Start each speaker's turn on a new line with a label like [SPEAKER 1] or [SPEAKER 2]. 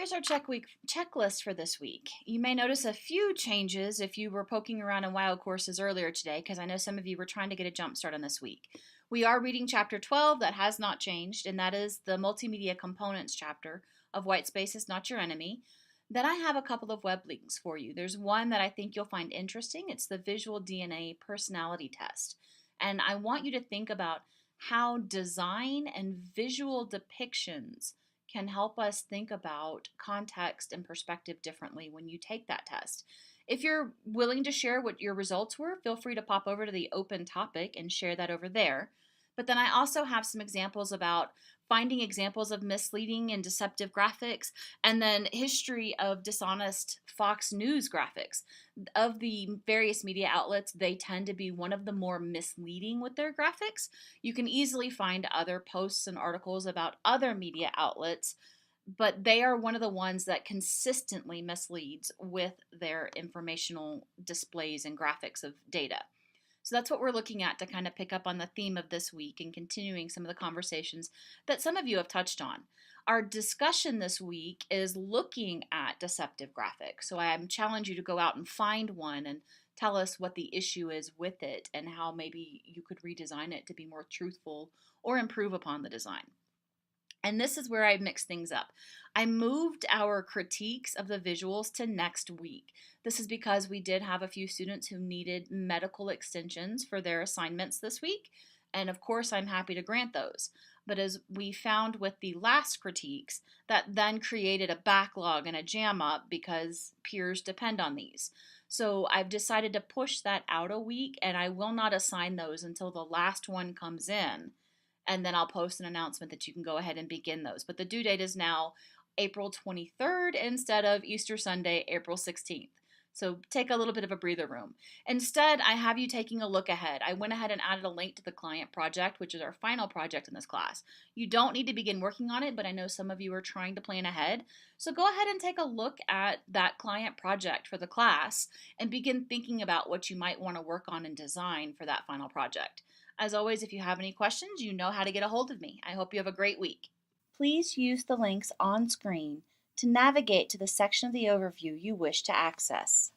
[SPEAKER 1] here's our checklist for this week. You may notice a few changes if you were poking around in WIO courses earlier today, because I know some of you were trying to get a jump start on this week. We are reading chapter 12, that has not changed, and that is the multimedia components chapter of White Space is Not Your Enemy. Then I have a couple of web links for you. There's one that I think you'll find interesting. It's the Visual DNA Personality Test. And I want you to think about how design and visual depictions can help us think about context and perspective differently when you take that test. If you're willing to share what your results were, feel free to pop over to the open topic and share that over there. But then I also have some examples about finding examples of misleading and deceptive graphics, and then history of dishonest Fox News graphics. Of the various media outlets, they tend to be one of the more misleading with their graphics. You can easily find other posts and articles about other media outlets, but they are one of the ones that consistently misleads with their informational displays and graphics of data. So that's what we're looking at to kind of pick up on the theme of this week and continuing some of the conversations that some of you have touched on. Our discussion this week is looking at deceptive graphics. So I challenge you to go out and find one and tell us what the issue is with it and how maybe you could redesign it to be more truthful or improve upon the design. And this is where I mix things up. I moved our critiques of the visuals to next week. This is because we did have a few students who needed medical extensions for their assignments this week. And of course, I'm happy to grant those. But as we found with the last critiques, that then created a backlog and a jam up because peers depend on these. So I've decided to push that out a week, and I will not assign those until the last one comes in. And then I'll post an announcement that you can go ahead and begin those. But the due date is now April 23rd instead of Easter Sunday, April 16th. So take a little bit of a breather room. Instead, I have you taking a look ahead. I went ahead and added a link to the client project, which is our final project in this class. You don't need to begin working on it, but I know some of you are trying to plan ahead. So go ahead and take a look at that client project for the class and begin thinking about what you might want to work on and design for that final project. As always, if you have any questions, you know how to get a hold of me. I hope you have a great week. Please use the links on screen to navigate to the section of the overview you wish to access.